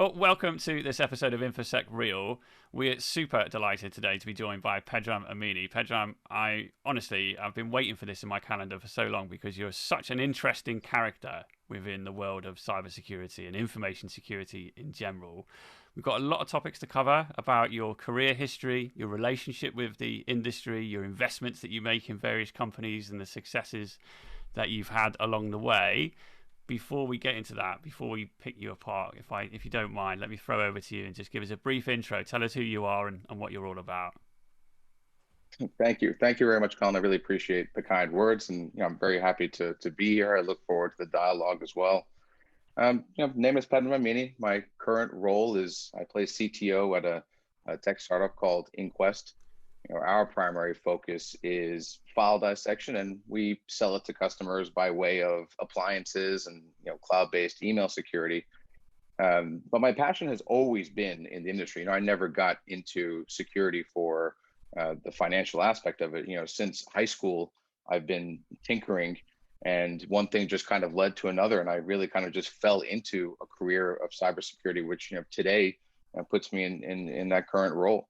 Well, welcome to this episode of InfoSec Real. We're super delighted today to be joined by Pedram Amini. Pedram, I've been waiting for this in my calendar for so long because you're such an interesting character within the world of cybersecurity and information security in general. We've got a lot of topics to cover about your career history, your relationship with the industry, your investments that you make in various companies, and the successes that you've had along the way. Before we get into that, before we pick you apart, if you don't mind, let me throw over to you and just give us a brief intro. Tell us who you are and what you're all about. Thank you. Thank you very much, Colin. I really appreciate the kind words, and I'm very happy to be here. I look forward to the dialogue as well. Name is Pedram Amini. My current role is I play CTO at a tech startup called Inquest. Our primary focus is file dissection, and we sell it to customers by way of appliances and cloud-based email security. But my passion has always been in the industry. I never got into security for the financial aspect of it. Since high school, I've been tinkering, and one thing just kind of led to another, and I really kind of just fell into a career of cybersecurity, which today puts me in that current role.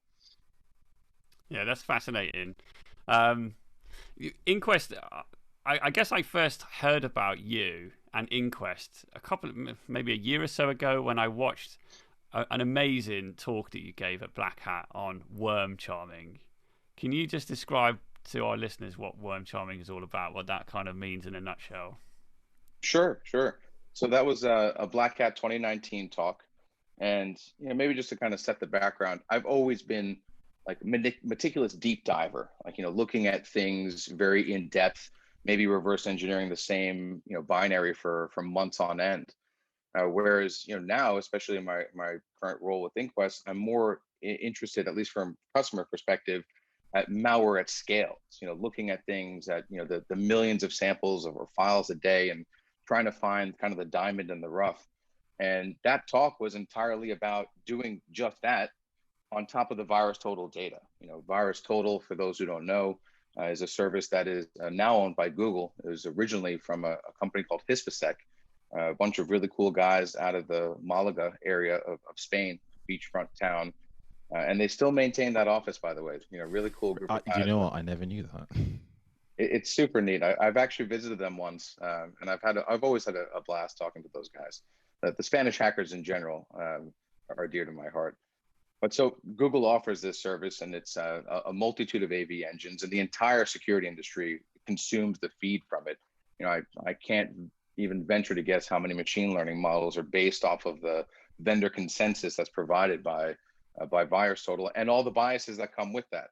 Yeah, that's fascinating. Inquest, I guess I first heard about you and Inquest maybe a year or so ago when I watched an amazing talk that you gave at BlackHat on worm charming. Can you just describe to our listeners what worm charming is all about, what that kind of means in a nutshell? Sure. So that was a BlackHat 2019 talk. And maybe just to kind of set the background, I've always been like meticulous deep diver, looking at things very in depth, maybe reverse engineering the same binary for months on end. Whereas now, especially in my current role with Inquest, I'm more interested, at least from customer perspective, at malware at scale. Looking at things at the millions of samples or files a day and trying to find kind of the diamond in the rough. And that talk was entirely about doing just that on top of the VirusTotal data. VirusTotal, for those who don't know, is a service that is now owned by Google. It was originally from a company called InfoSec, a bunch of really cool guys out of the Malaga area of Spain, beachfront town. And they still maintain that office, by the way. Really cool group of guys. You know what? I never knew that. It's super neat. I've actually visited them once, and I've always had a blast talking to those guys. The Spanish hackers in general are dear to my heart. But so Google offers this service, and it's a multitude of AV engines, and the entire security industry consumes the feed from it. I can't even venture to guess how many machine learning models are based off of the vendor consensus that's provided by VirusTotal and all the biases that come with that.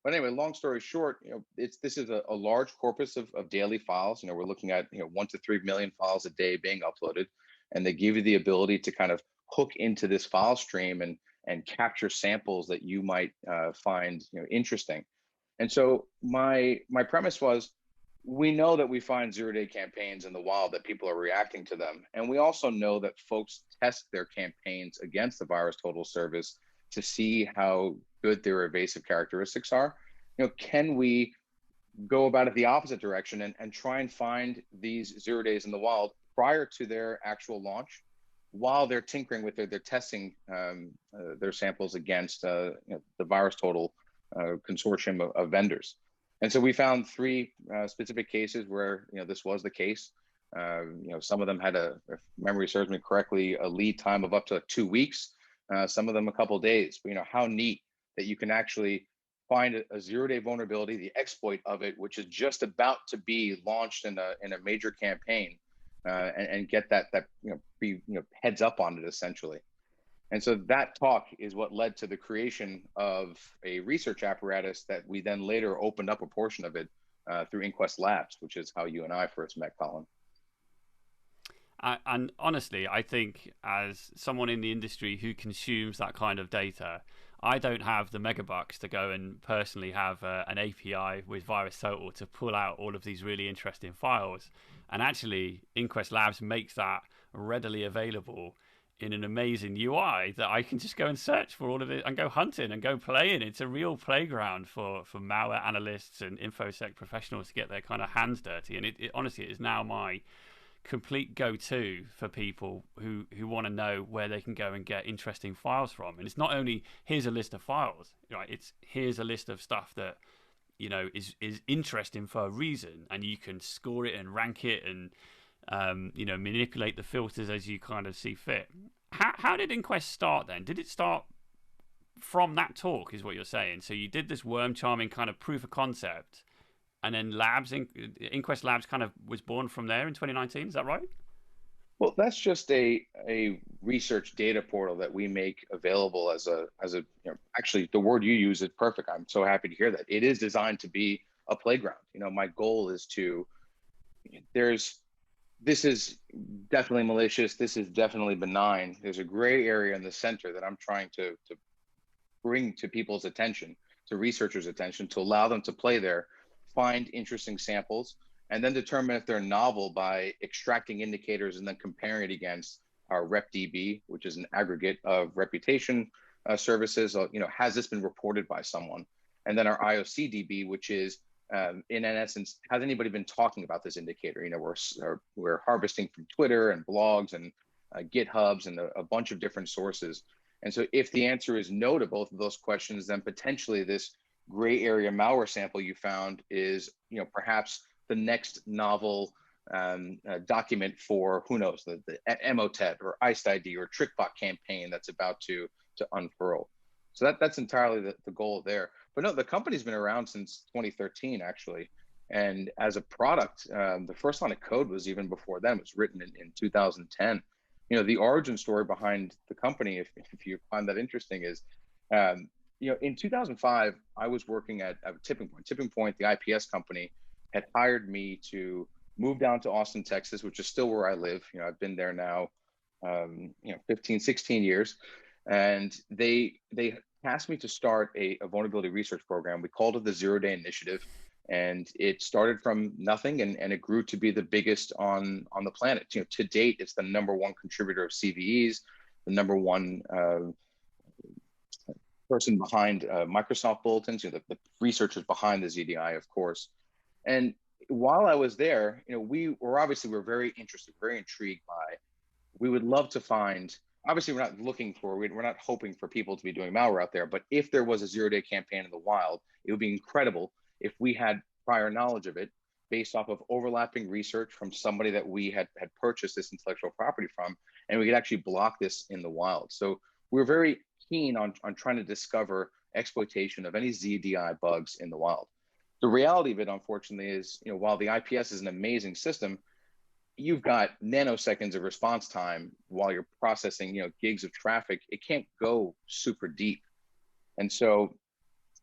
But anyway, long story short, this is a large corpus of daily files. We're looking at 1 to 3 million files a day being uploaded, and they give you the ability to kind of hook into this file stream and capture samples that you might find interesting. And so my premise was, we know that we find zero-day campaigns in the wild, that people are reacting to them. And we also know that folks test their campaigns against the VirusTotal service to see how good their evasive characteristics are. Can we go about it the opposite direction and try and find these 0 days in the wild prior to their actual launch, while they're tinkering with their testing their samples against the VirusTotal consortium of vendors. And so we found 3 specific cases where this was the case. Some of them had if memory serves me correctly, a lead time of up to 2 weeks. Some of them a couple of days. But how neat that you can actually find a 0-day vulnerability, the exploit of it, which is just about to be launched in a major campaign. And get that heads up on it, essentially. And so that talk is what led to the creation of a research apparatus that we then later opened up a portion of it through Inquest Labs, which is how you and I first met, Colin. And honestly, I think as someone in the industry who consumes that kind of data, I don't have the megabucks to go and personally have an API with VirusTotal to pull out all of these really interesting files. And actually, Inquest Labs makes that readily available in an amazing UI that I can just go and search for all of it and go hunting and go playing. It's a real playground for malware analysts and InfoSec professionals to get their kind of hands dirty. And it honestly, it is now my complete go-to for people who want to know where they can go and get interesting files from. And it's not only here's a list of files, right? It's here's a list of stuff that is interesting for a reason, and you can score it and rank it and manipulate the filters as you kind of see fit. How did Inquest start then? Did it start from that talk, is what you're saying? So you did this worm charming kind of proof of concept, and then Inquest Labs kind of was born from there in 2019. Is that right? Well, that's just a research data portal that we make available as a actually the word you use is perfect. I'm so happy to hear that. It is designed to be a playground. My goal is this is definitely malicious. This is definitely benign. There's a gray area in the center that I'm trying to bring to people's attention, to researchers' attention, to allow them to play there, find interesting samples, and then determine if they're novel by extracting indicators and then comparing it against our RepDB, which is an aggregate of reputation services. Has this been reported by someone? And then our IOCDB, which is, in essence, has anybody been talking about this indicator? We're harvesting from Twitter and blogs and GitHubs and a bunch of different sources. And so if the answer is no to both of those questions, then potentially this gray area malware sample you found is, perhaps the next novel document for, who knows, the Emotet or IcedID or TrickBot campaign that's about to unfurl. So that's entirely the goal there. But no, the company's been around since 2013, actually. And as a product, the first line of code was even before then. It was written in 2010. The origin story behind the company, if you find that interesting, is, in 2005, I was working at Tipping Point. Tipping Point, the IPS company, had hired me to move down to Austin, Texas, which is still where I live. I've been there now, 15, 16 years. And they tasked me to start a vulnerability research program. We called it the Zero Day Initiative. And it started from nothing and it grew to be the biggest on the planet. To date, it's the #1 contributor of CVEs, the #1 person behind Microsoft Bulletins, the researchers behind the ZDI, of course. And while I was there, we were very interested, very intrigued by, we would love to find, obviously we're not hoping for people to be doing malware out there, but if there was a zero-day campaign in the wild, it would be incredible if we had prior knowledge of it based off of overlapping research from somebody that we had purchased this intellectual property from, and we could actually block this in the wild. So we're very keen on trying to discover exploitation of any ZDI bugs in the wild. The reality of it, unfortunately, is, while the IPS is an amazing system, you've got nanoseconds of response time while you're processing, gigs of traffic. It can't go super deep. And so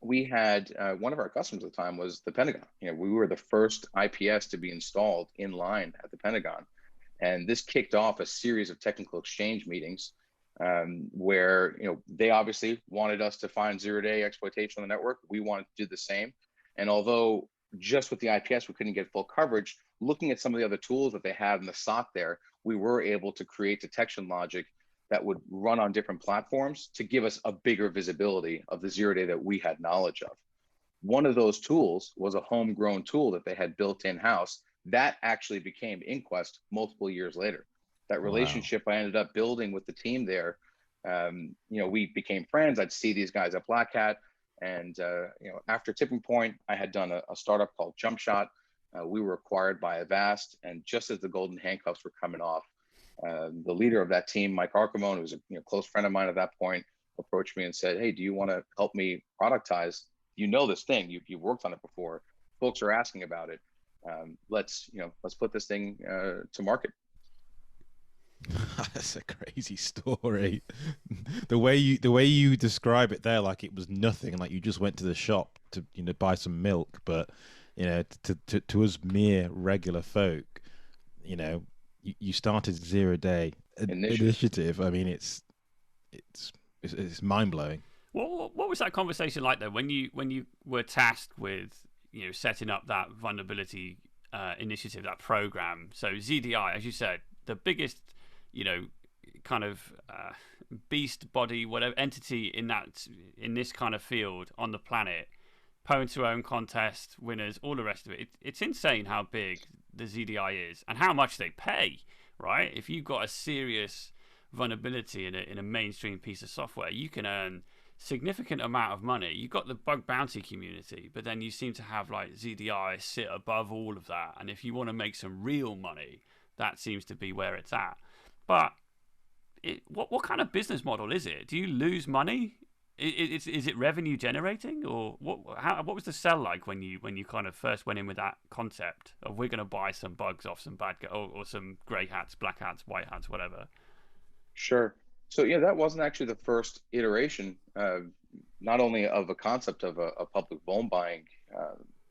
we had one of our customers at the time was the Pentagon. We were the first IPS to be installed in line at the Pentagon. And this kicked off a series of technical exchange meetings where, they obviously wanted us to find zero-day exploitation on the network. We wanted to do the same. And although just with the IPS, we couldn't get full coverage, looking at some of the other tools that they had in the SOC there, we were able to create detection logic that would run on different platforms to give us a bigger visibility of the zero day that we had knowledge of. One of those tools was a homegrown tool that they had built in-house that actually became Inquest multiple years later. That relationship I ended up building with the team there, we became friends. I'd see these guys at BlackHat. And, after Tipping Point, I had done a startup called Jumpshot. We were acquired by Avast. And just as the golden handcuffs were coming off, the leader of that team, Mike Archimone, who was a close friend of mine at that point, approached me and said, "Hey, do you want to help me productize? This thing, you've worked on it before. Folks are asking about it. Let's put this thing to market." That's a crazy story. The way you describe it there, like it was nothing, like you just went to the shop to buy some milk, but to us mere regular folk, you started Zero Day Initiative. I mean, it's mind blowing. What was that conversation like though when you were tasked with setting up that vulnerability initiative, that program? So ZDI, as you said, the biggest kind of beast body, whatever entity in this kind of field on the planet, Pwn to own contest winners, all the rest of it. It's insane how big the ZDI is and how much they pay, right? If you've got a serious vulnerability in a mainstream piece of software, you can earn significant amount of money. You've got the bug bounty community, but then you seem to have like ZDI sit above all of that. And if you want to make some real money, that seems to be where it's at. But what kind of business model is it? Do you lose money? Is it revenue generating, or what was the sell like when you kind of first went in with that concept of we're going to buy some bugs off some bad guys, or some grey hats, black hats, white hats, whatever? Sure. So yeah, that wasn't actually the first iteration, not only of a concept of a public vuln buying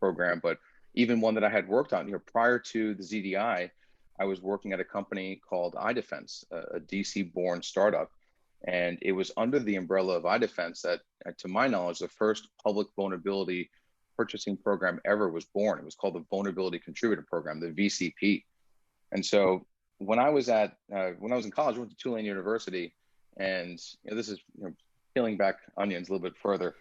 program, but even one that I had worked on. Prior to the ZDI, I was working at a company called iDefense, a DC-born startup. And it was under the umbrella of iDefense that, to my knowledge, the first public vulnerability purchasing program ever was born. It was called the Vulnerability Contributor Program, the VCP. And so when I was in college, I went to Tulane University, and this is peeling back onions a little bit further.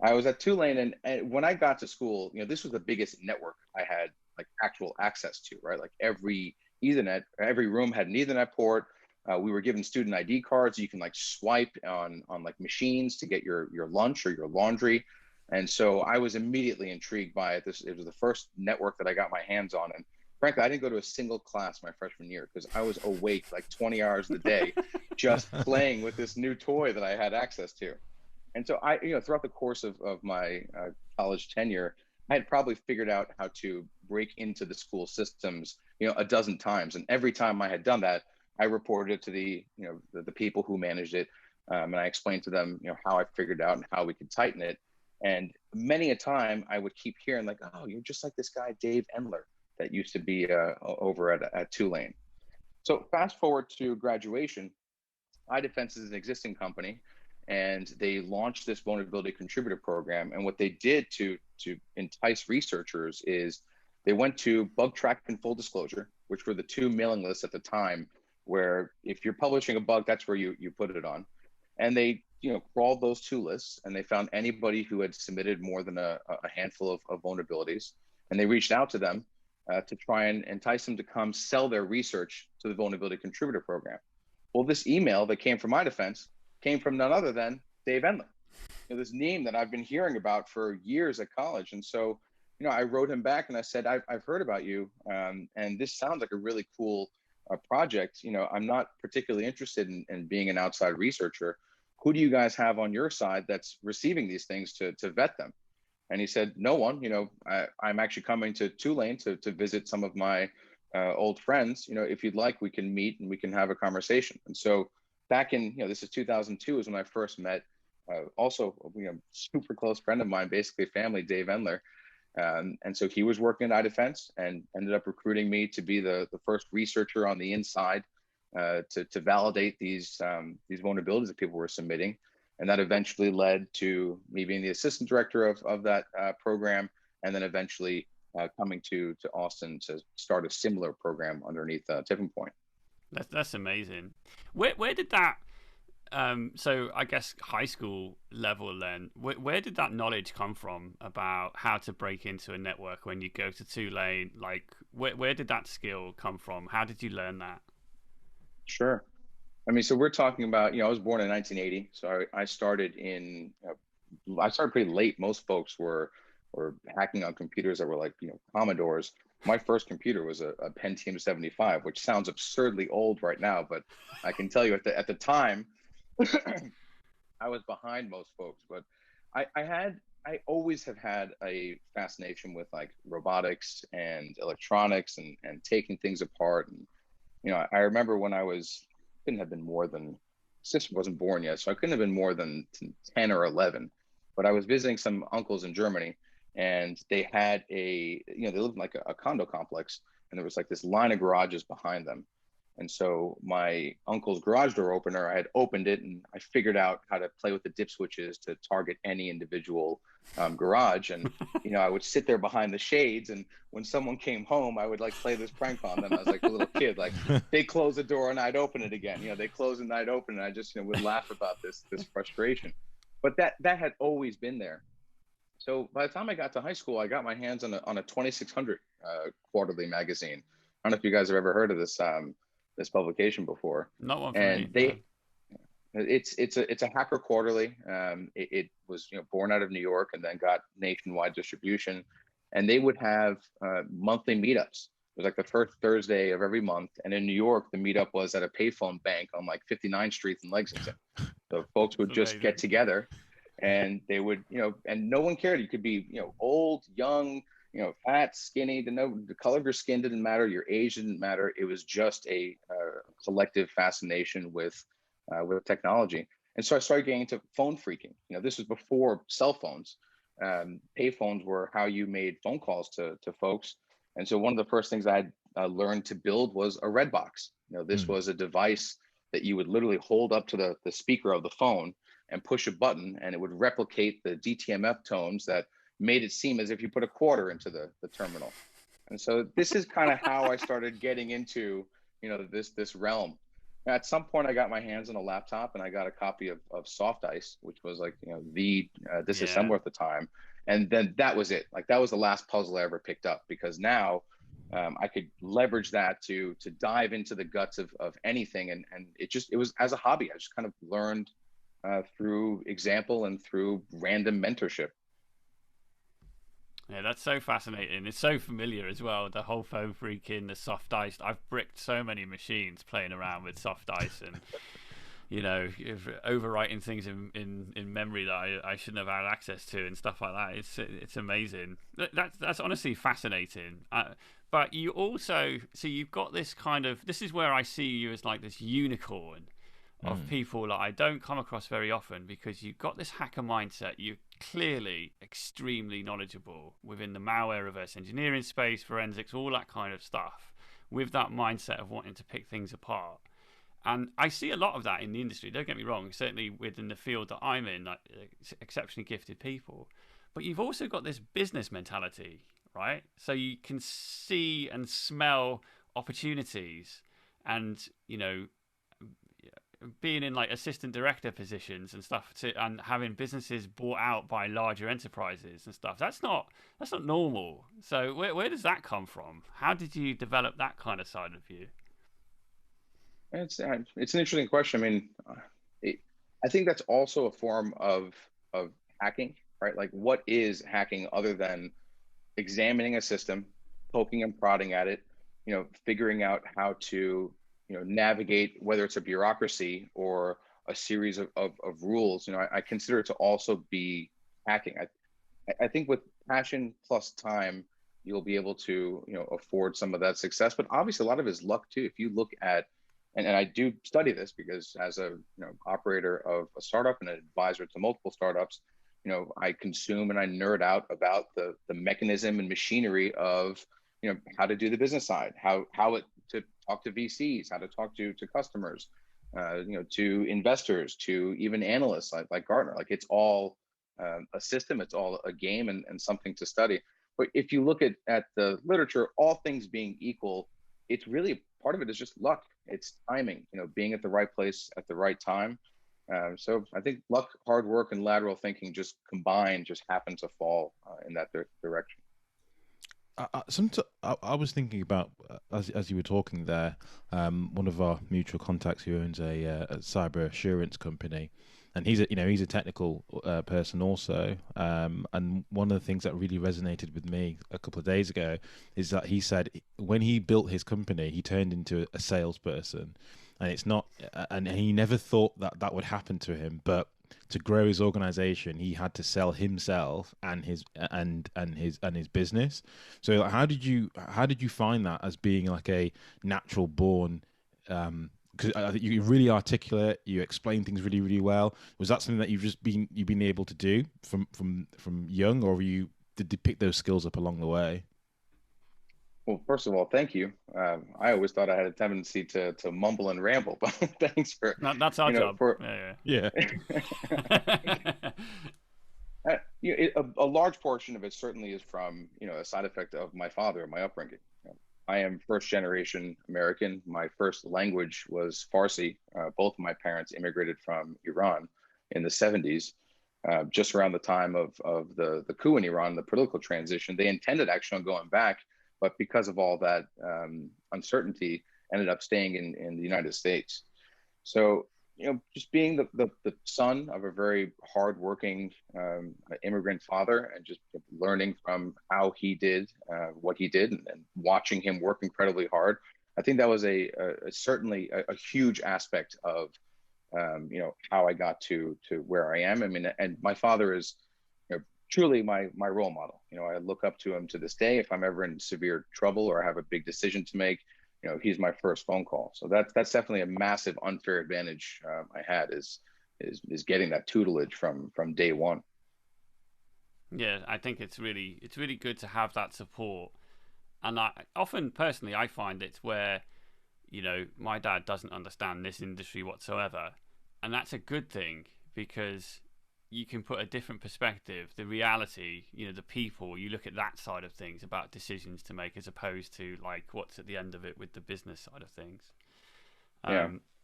I was at Tulane, and when I got to school, this was the biggest network I had like actual access to, right? Like every room had an Ethernet port. We were given student ID cards. You can like swipe on like machines to get your lunch or your laundry. And so I was immediately intrigued by it. It was the first network that I got my hands on. And frankly, I didn't go to a single class my freshman year because I was awake like 20 hours a day just playing with this new toy that I had access to. And so I, throughout the course of my college tenure, I had probably figured out how to break into the school systems, a dozen times. And every time I had done that, I reported it to the people who managed it, and I explained to them, how I figured out and how we could tighten it. And many a time, I would keep hearing like, "Oh, you're just like this guy Dave Endler that used to be over at Tulane." So fast forward to graduation, iDefense is an existing company, and they launched this vulnerability contributor program. And what they did to entice researchers is they went to Bug Track and Full Disclosure, which were the two mailing lists at the time, where if you're publishing a bug, that's where you put it on. And they crawled those two lists, and they found anybody who had submitted more than a handful of vulnerabilities, and they reached out to them to try and entice them to come sell their research to the vulnerability contributor program. Well, this email that came from iDefense came from none other than Dave Endler, this name that I've been hearing about for years at college. And so I wrote him back and I said, I've heard about you, and this sounds like a really cool project. I'm not particularly interested in being an outside researcher. Who do you guys have on your side that's receiving these things to vet them? And he said, no one. I'm actually coming to Tulane to visit some of my old friends. If you'd like, we can meet and we can have a conversation. And so back in, this is 2002 is when I first met also super close friend of mine, basically family, Dave Endler. And so he was working at iDefense and ended up recruiting me to be the first researcher on the inside to validate these vulnerabilities that people were submitting. And that eventually led to me being the assistant director of that program, and then eventually coming to Austin to start a similar program underneath Tipping Point. That's amazing. Where did that so I guess high school level then, where did that knowledge come from about how to break into a network when you go to Tulane? Like where did that skill come from? How did you learn that? Sure. I mean, so we're talking about, I was born in 1980. So I started I started pretty late. Most folks were hacking on computers that were like, Commodores. My first computer was a Pentium 75, which sounds absurdly old right now, but I can tell you at the time, I was behind most folks. But I always have had a fascination with like robotics and electronics and taking things apart. And I remember when couldn't have been more than, sister wasn't born yet, so I couldn't have been more than 10 or 11. But I was visiting some uncles in Germany, and they had they lived in like a condo complex, and there was like this line of garages behind them. And so my uncle's garage door opener, I had opened it, and I figured out how to play with the dip switches to target any individual garage. And, I would sit there behind the shades, and when someone came home, I would like play this prank on them. I was like a little kid, like they'd close the door and I'd open it again. They close and I'd open it. And I just, would laugh about this frustration. But that had always been there. So by the time I got to high school, I got my hands on a 2600 quarterly magazine. I don't know if you guys have ever heard of this publication before. Not one for me. And it's a hacker quarterly. It was born out of New York and then got nationwide distribution. And they would have monthly meetups. It was like the first Thursday of every month. And in New York, the meetup was at a payphone bank on like 59th Street in Lexington. So folks would just get together, and they would, and no one cared. You could be, old, young, fat, skinny. The color of your skin didn't matter. Your age didn't matter. It was just a collective fascination with technology. And so I started getting into phone freaking. This was before cell phones. Payphones were how you made phone calls to folks. And so one of the first things I had learned to build was a red box. This was a device that you would literally hold up to the speaker of the phone and push a button, and it would replicate the DTMF tones that made it seem as if you put a quarter into the terminal. And so this is kind of how I started getting into, this realm. At some point, I got my hands on a laptop and I got a copy of Soft Ice, which was like, the disassembler at the time. And then that was it. Like, that was the last puzzle I ever picked up, because now I could leverage that to dive into the guts of anything. And it was as a hobby. I just kind of learned through example and through random mentorship. Yeah, that's so fascinating. It's so familiar as well. The whole phone freaking, the Soft Ice. I've bricked so many machines playing around with Soft Ice, and overwriting things in memory that I shouldn't have had access to and stuff like that. It's amazing. That's honestly fascinating. But you also, so you've got this kind of, this is where I see you as like this unicorn of people that I don't come across very often, because you've got this hacker mindset. You're clearly extremely knowledgeable within the malware reverse engineering space, forensics, all that kind of stuff, with that mindset of wanting to pick things apart. And I see a lot of that in the industry, don't get me wrong, certainly within the field that I'm in, like exceptionally gifted people. But you've also got this business mentality, right? So you can see and smell opportunities, and, being in like assistant director positions and stuff, and having businesses bought out by larger enterprises and stuff. That's not normal. So where does that come from? How did you develop that kind of side of you? It's an interesting question. I mean, I think that's also a form of hacking, right? Like, what is hacking other than examining a system, poking and prodding at it, figuring out how to navigate, whether it's a bureaucracy or a series of rules. I consider it to also be hacking. I think with passion plus time, you'll be able to afford some of that success. But obviously, a lot of it is luck too. If you look at, and I do study this, because as a operator of a startup and an advisor to multiple startups, I consume and I nerd out about the mechanism and machinery of how to do the business side, how to talk to VCs, how to talk to customers, to investors, to even analysts like Gartner. Like, it's all a system, it's all a game, and something to study. But if you look at the literature, all things being equal, it's really, part of it is just luck. It's timing, being at the right place at the right time. So I think luck, hard work, and lateral thinking just combined just happen to fall in that direction. I was thinking about, as you were talking there, one of our mutual contacts who owns a cyber assurance company, and he's a technical person also. And one of the things that really resonated with me a couple of days ago is that he said when he built his company, he turned into a salesperson, and it's not, and he never thought that would happen to him, but to grow his organization, he had to sell himself and his business. So how did you find that as being like a natural born? Because I think you're really articulate, you explain things really, really well. Was that something that you've been able to do from young, or did you pick those skills up along the way? Well, first of all, thank you. I always thought I had a tendency to mumble and ramble, but thanks for that's our job. Yeah. A large portion of it certainly is from a side effect of my father and my upbringing. I am first generation American. My first language was Farsi. Both of my parents immigrated from Iran in the 70s. just around the time of the coup in Iran, the political transition. They intended actually on going back, but because of all that uncertainty, ended up staying in the United States. So, just being the son of a very hardworking immigrant father, and just learning from how he did what he did, and watching him work incredibly hard, I think that was certainly a huge aspect of how I got to where I am. I mean, and my father is truly my role model. I look up to him to this day. If I'm ever in severe trouble or I have a big decision to make, he's my first phone call. So that's definitely a massive unfair advantage I had is getting that tutelage from day one. Yeah, I think it's really good to have that support. And I often, personally, I find it's where, my dad doesn't understand this industry whatsoever, and that's a good thing because you can put a different perspective, the reality, the people, you look at that side of things about decisions to make as opposed to like what's at the end of it with the business side of things.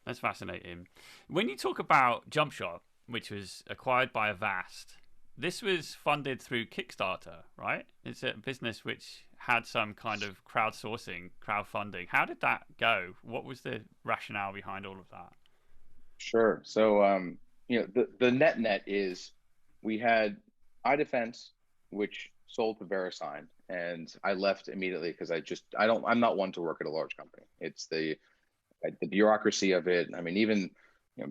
That's fascinating. When you talk about Jumpshot, which was acquired by Avast, this was funded through Kickstarter, right? It's a business which had some kind of crowdfunding. How did that go? What was the rationale behind all of that? Sure. So, the net is we had iDefense, which sold to VeriSign, and I left immediately because I'm not one to work at a large company. It's the bureaucracy of it. I mean, even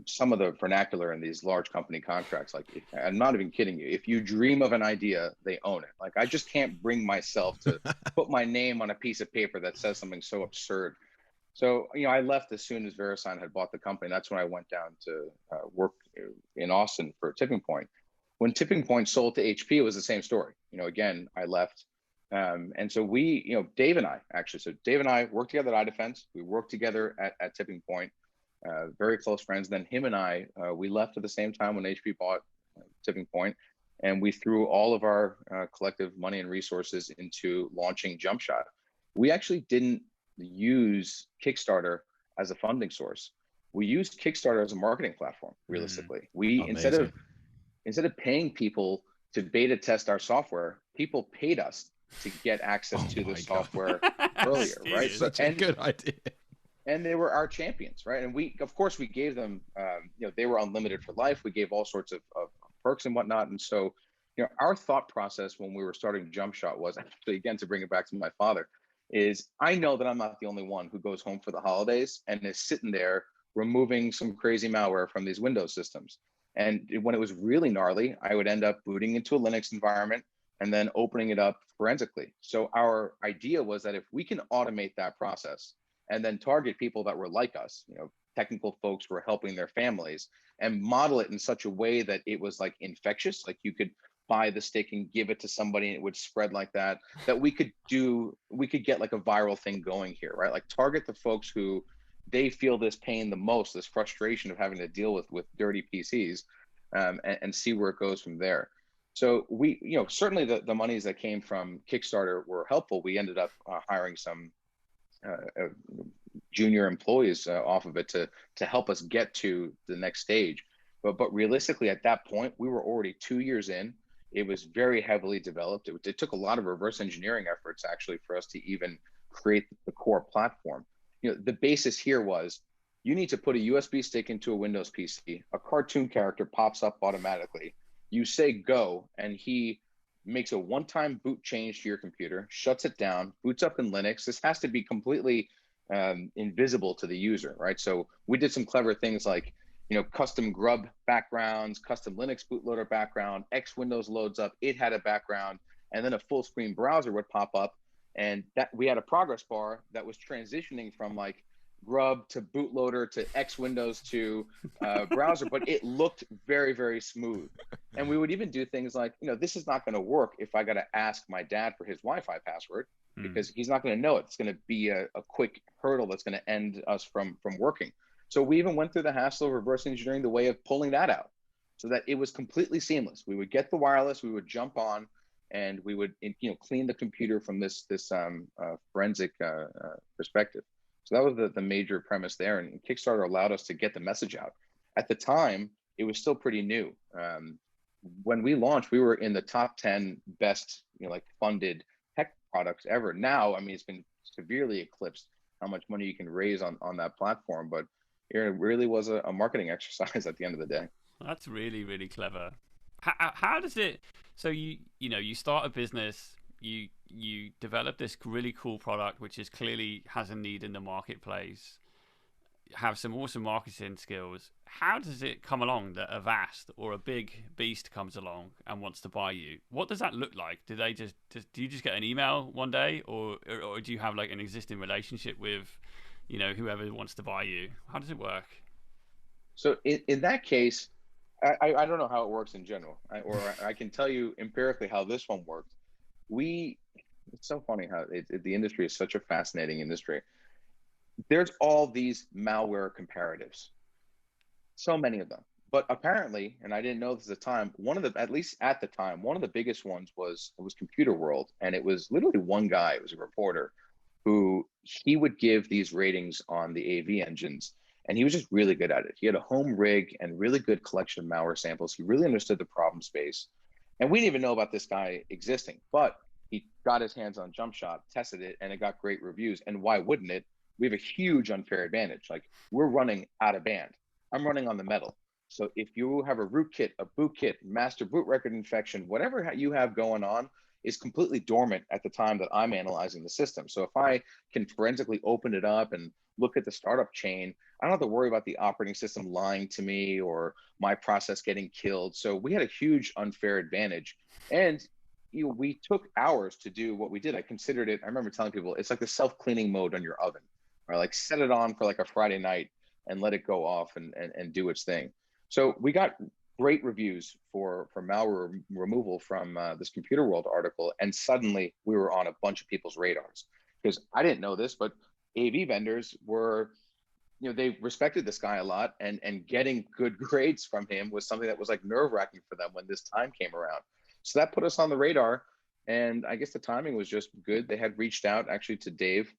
some of the vernacular in these large company contracts, like, I'm not even kidding you, if you dream of an idea, they own it. Like, I just can't bring myself to put my name on a piece of paper that says something so absurd. So, I left as soon as VeriSign had bought the company. That's when I went down to work in Austin for Tipping Point. When Tipping Point sold to HP, it was the same story. Again, I left. And so Dave and I worked together at iDefense. We worked together at Tipping Point, very close friends. Then him and I, we left at the same time when HP bought Tipping Point, and we threw all of our collective money and resources into launching Jumpshot. We actually didn't use Kickstarter as a funding source. We used Kickstarter as a marketing platform. Realistically, instead of paying people to beta test our software, people paid us to get access to the software earlier, right? So, Such a good idea. And they were our champions, right? And we gave them, they were unlimited for life. We gave all sorts of perks and whatnot. And so, our thought process when we were starting Jumpshot was actually, again, to bring it back to my father, is I know that I'm not the only one who goes home for the holidays and is sitting there removing some crazy malware from these Windows systems. And when it was really gnarly, I would end up booting into a Linux environment and then opening it up forensically. So our idea was that if we can automate that process and then target people that were like us, technical folks who were helping their families, and model it in such a way that it was like infectious, like you could buy the stick and give it to somebody and it would spread like that, we could get like a viral thing going here, right? Like target the folks who they feel this pain the most, this frustration of having to deal with dirty PCs, and see where it goes from there. So we, certainly the monies that came from Kickstarter were helpful. We ended up hiring some junior employees off of it to help us get to the next stage. But realistically, at that point, we were already 2 years in. It was very heavily developed. It took a lot of reverse engineering efforts actually for us to even create the core platform. The basis here was you need to put a USB stick into a Windows PC. A cartoon character pops up automatically. You say go, and he makes a one-time boot change to your computer, shuts it down, boots up in Linux. This has to be completely invisible to the user, right? So we did some clever things like, custom grub backgrounds, custom Linux bootloader background, X Windows loads up, it had a background, and then a full screen browser would pop up, and that we had a progress bar that was transitioning from like grub to bootloader to X Windows to browser, but it looked very, very smooth. And we would even do things like, this is not going to work if I got to ask my dad for his Wi-Fi password, because he's not going to know it. It's going to be a quick hurdle that's going to end us from working. So we even went through the hassle of reverse engineering the way of pulling that out so that it was completely seamless. We would get the wireless, we would jump on, and we would clean the computer from this forensic perspective. So that was the major premise there. And Kickstarter allowed us to get the message out. At the time, it was still pretty new. when we launched, we were in the top 10 best, like funded tech products ever. Now, I mean, it's been severely eclipsed how much money you can raise on that platform, but it really was a marketing exercise at the end of the day. That's really, really clever. How does it? So you start a business, you develop this really cool product, which is clearly has a need in the marketplace. Have some awesome marketing skills. How does it come along that a Vast or a big beast comes along and wants to buy you? What does that look like? Do they just do you just get an email one day, or do you have like an existing relationship with, whoever wants to buy you? How does it work? So in that case, I don't know how it works in general, I can tell you empirically how this one worked. It's so funny how the industry is such a fascinating industry. There's all these malware comparatives, so many of them. But apparently, and I didn't know this at the time, at least at the time, one of the biggest ones was Computer World, and it was literally one guy. It was a reporter who he would give these ratings on the AV engines, and he was just really good at it. He had a home rig and really good collection of malware samples. He really understood the problem space, and we didn't even know about this guy existing, but he got his hands on Jumpshot, tested it, and it got great reviews. And why wouldn't it? We have a huge unfair advantage. Like, we're running out of band. I'm running on the metal. So if you have a rootkit, a bootkit, master boot record infection, whatever you have going on is completely dormant at the time that I'm analyzing the system. So if I can forensically open it up and look at the startup chain, I don't have to worry about the operating system lying to me or my process getting killed. So we had a huge unfair advantage. And we took hours to do what we did. I considered it, I remember telling people, it's like the self-cleaning mode on your oven, or like set it on for like a Friday night and let it go off and do its thing. So we got great reviews for malware removal from this Computer World article, and suddenly we were on a bunch of people's radars. Because I didn't know this, but AV vendors were, they respected this guy a lot, and getting good grades from him was something that was like nerve-wracking for them when this time came around. So that put us on the radar, and I guess the timing was just good. They had reached out actually to Dave,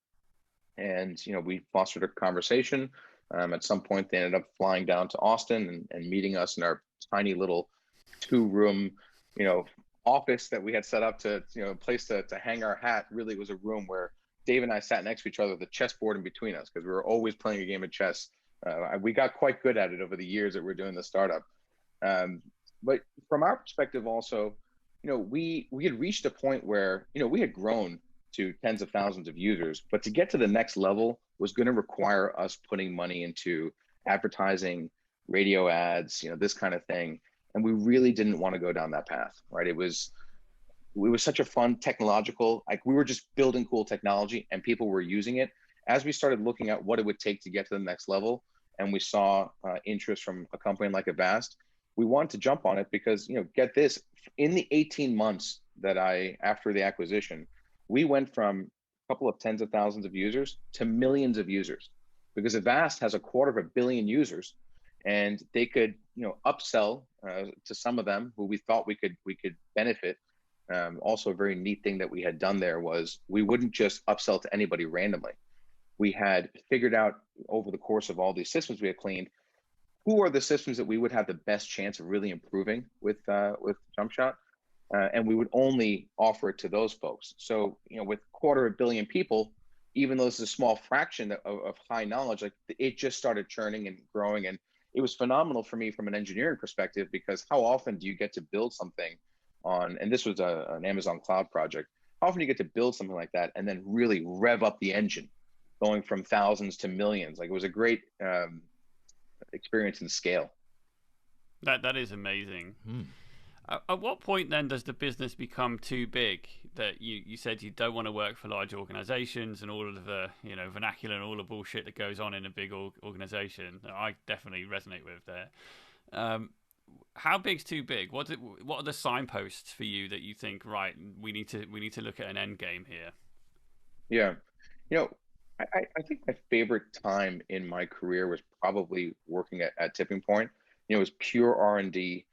and we fostered a conversation. At some point, they ended up flying down to Austin and meeting us in our tiny little 2-room, office that we had set up to, a place to hang our hat. Really, it was a room where Dave and I sat next to each other with a chessboard in between us, because we were always playing a game of chess. We got quite good at it over the years that we were doing the startup. But from our perspective also, we had reached a point where, we had grown to tens of thousands of users, but to get to the next level was going to require us putting money into advertising, radio ads, this kind of thing. And we really didn't want to go down that path, right? It was such a fun technological, like we were just building cool technology and people were using it. As we started looking at what it would take to get to the next level, and we saw interest from a company like Avast, we wanted to jump on it because, get this, in the 18 months that after the acquisition, we went from a couple of tens of thousands of users to millions of users, because Avast has 250 million users, and they could, upsell to some of them who we thought we could benefit. Also, a very neat thing that we had done there was we wouldn't just upsell to anybody randomly. We had figured out over the course of all these systems we had cleaned, who are the systems that we would have the best chance of really improving with Jumpshot. And we would only offer it to those folks. So, with 250 million people, even though this is a small fraction of high knowledge, like it just started churning and growing. And it was phenomenal for me from an engineering perspective, because how often do you get to build something on, and this was an Amazon cloud project, how often do you get to build something like that and then really rev up the engine, going from thousands to millions? Like, it was a great experience and scale. That is amazing. At what point then does the business become too big that you said you don't want to work for large organizations and all of the vernacular and all the bullshit that goes on in a big organization? I definitely resonate with there. How big's too big? What are the signposts for you that you think, right, we need to look at an end game here? Yeah, I think my favorite time in my career was probably working at Tipping Point. It was pure R&D.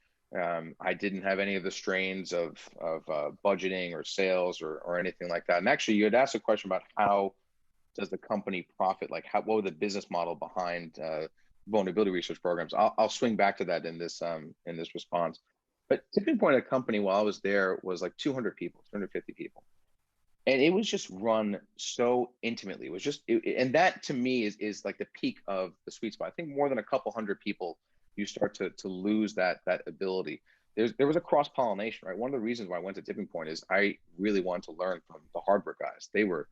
I didn't have any of the strains of budgeting or sales or anything like that. And actually, you had asked a question about how does the company profit? Like, what was the business model behind vulnerability research programs? I'll swing back to that in this response. But tipping point of the company while I was there was like 200 people, 250 people. And it was just run so intimately. It was just, and that to me is like the peak of the sweet spot. I think more than a couple hundred people, you start to lose that ability. There was a cross pollination, right? One of the reasons why I went to Tipping Point is I really wanted to learn from the hardware guys. They were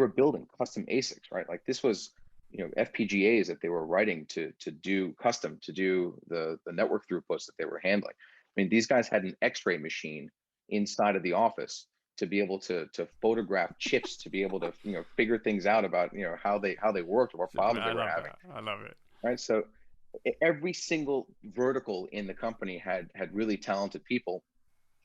building custom ASICs, right? Like this was, FPGAs that they were writing to do custom, to do the network throughputs that they were handling. I mean, these guys had an X-ray machine inside of the office to be able to photograph chips, to be able to figure things out about how they worked or what problems they were having. I love it. Right. So every single vertical in the company had really talented people,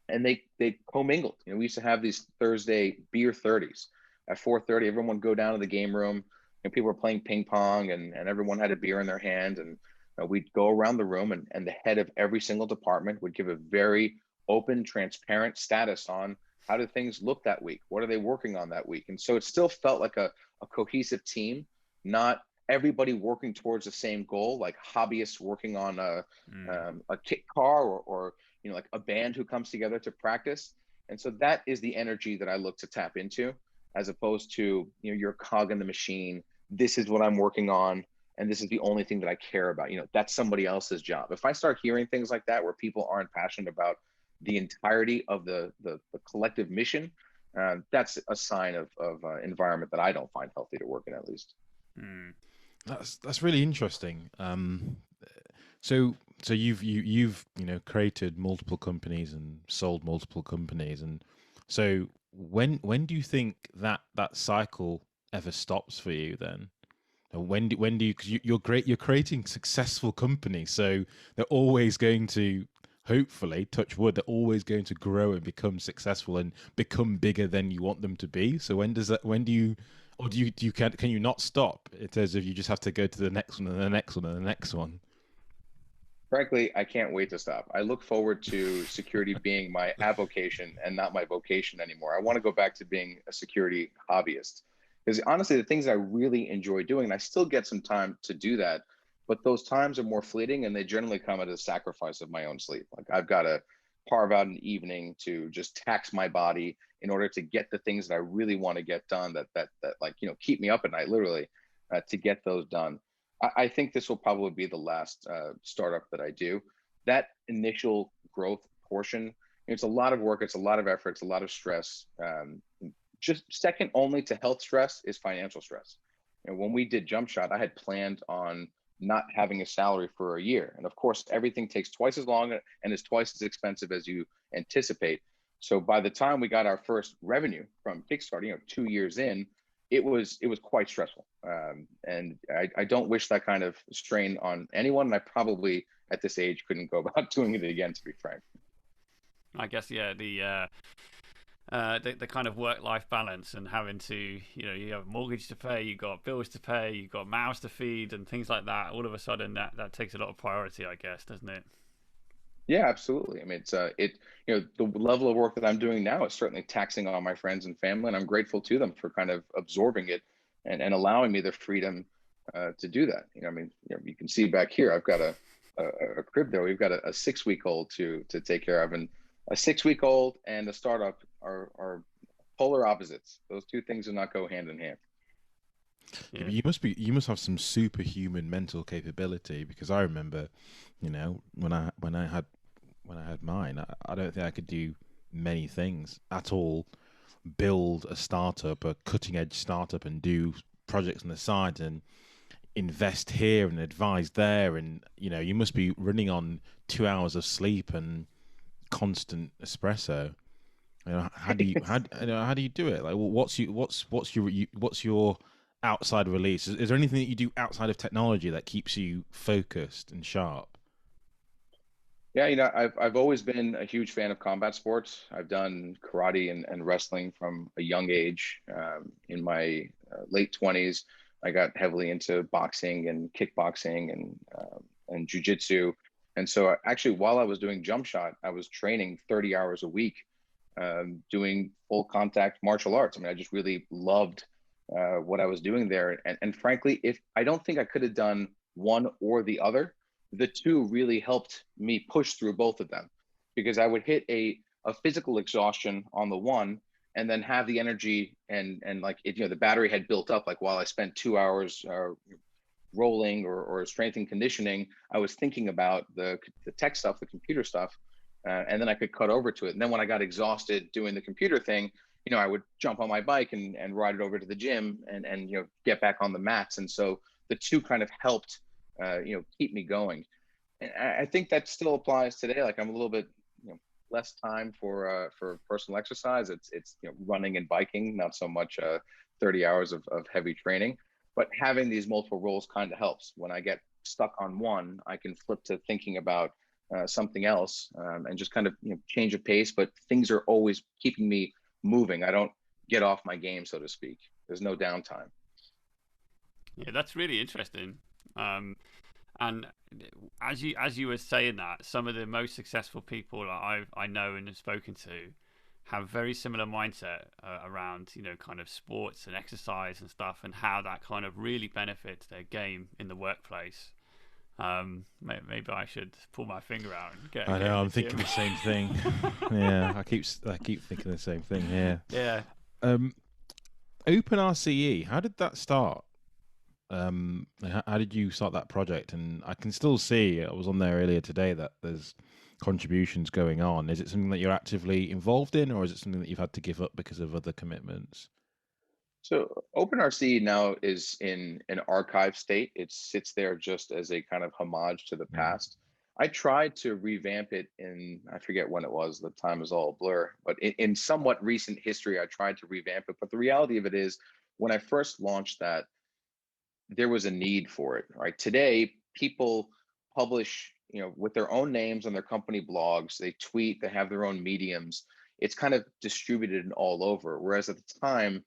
and they commingled. We used to have these Thursday beer 30s at 4:30. Everyone would go down to the game room, and people were playing ping pong, and everyone had a beer in their hand, and we'd go around the room, and the head of every single department would give a very open, transparent status on how do things look that week, what are they working on that week. And so it still felt like a cohesive team, not everybody working towards the same goal, like hobbyists working on a kit car, or like a band who comes together to practice. And so that is the energy that I look to tap into, as opposed to you're a cog in the machine. This is what I'm working on, and this is the only thing that I care about. That's somebody else's job. If I start hearing things like that, where people aren't passionate about the entirety of the collective mission, that's a sign of environment that I don't find healthy to work in, at least. That's really interesting. So you've created multiple companies and sold multiple companies, and so when do you think that cycle ever stops for you then? When do you, because you're creating successful companies, so they're always going to, hopefully, touch wood, they're always going to grow and become successful and become bigger than you want them to be. So when do you, or can you not stop? It says if you just have to go to the next one and the next one and the next one. Frankly, I can't wait to stop. I look forward to security being my avocation and not my vocation anymore. I want to go back to being a security hobbyist, because honestly, the things I really enjoy doing, and I still get some time to do that, but those times are more fleeting, and they generally come at a sacrifice of my own sleep. Like I've got to carve out an evening to just tax my body in order to get the things that I really want to get done, that like keep me up at night, literally, to get those done. I think this will probably be the last startup that I do. That initial growth portion, it's a lot of work, it's a lot of effort, it's a lot of stress. Just second only to health stress is financial stress. When we did Jumpshot, I had planned on not having a salary for a year. And of course, everything takes twice as long and is twice as expensive as you anticipate. So by the time we got our first revenue from Kickstarter, 2 years in, it was quite stressful. And I don't wish that kind of strain on anyone. And I probably at this age couldn't go about doing it again, to be frank. I guess, yeah, the kind of work-life balance, and having to, you have a mortgage to pay, you got bills to pay, you got mouths to feed, and things like that. All of a sudden, that takes a lot of priority, I guess, doesn't it? Yeah, absolutely. I mean, it's the level of work that I'm doing now is certainly taxing on my friends and family, and I'm grateful to them for kind of absorbing it and allowing me the freedom to do that. I mean, you can see back here, I've got a crib there. We've got a 6-week-old to take care of, and a 6-week-old and a startup are polar opposites. Those two things do not go hand in hand. Yeah. You must have some superhuman mental capability, because I remember, when I had mine, I don't think I could do many things at all. Build a startup, a cutting edge startup, and do projects on the side and invest here and advise there, and you must be running on 2 hours of sleep and constant espresso. How do you do it? Like, what's your outside release? Is there anything that you do outside of technology that keeps you focused and sharp? Yeah, I've always been a huge fan of combat sports. I've done karate and wrestling from a young age. In my late 20s, I got heavily into boxing and kickboxing and jiu-jitsu. And so actually, while I was doing Jumpshot, I was training 30 hours a week, doing full contact martial arts. I mean, I just really loved what I was doing there. And frankly, I don't think I could have done one or the other. The two really helped me push through both of them. because I would hit a physical exhaustion on the one, and then have the energy and like it, the battery had built up. Like while I spent 2 hours rolling or strength and conditioning, I was thinking about the tech stuff, the computer stuff, and then I could cut over to it. And then when I got exhausted doing the computer thing, I would jump on my bike and ride it over to the gym and get back on the mats. And so the two kind of helped keep me going. And I think that still applies today. Like I'm a little bit less time for personal exercise. It's running and biking, not so much 30 hours of heavy training. But having these multiple roles kind of helps. When I get stuck on one, I can flip to thinking about something else and just kind of change of pace. But things are always keeping me moving. I don't get off my game, so to speak. There's no downtime. Yeah, that's really interesting. And as you were saying that, some of the most successful people I know and have spoken to have very similar mindset around kind of sports and exercise and stuff, and how that kind of really benefits their game in the workplace. Maybe I should pull my finger out and get. I know. I'm thinking the same thing. Yeah, I keep thinking the same thing. Yeah. Yeah. OpenRCE. How did that start? How did you start that project? And I can still see, I was on there earlier today, that there's contributions going on. Is it something that you're actively involved in, or is it something that you've had to give up because of other commitments? So OpenRC now is in an archive state. It sits there just as a kind of homage to the past. I tried to revamp it I forget when it was, the time is all a blur, but in somewhat recent history, I tried to revamp it. But the reality of it is, when I first launched that, there was a need for it, right? Today, people publish, with their own names on their company blogs, they tweet, they have their own mediums. It's kind of distributed all over. Whereas at the time,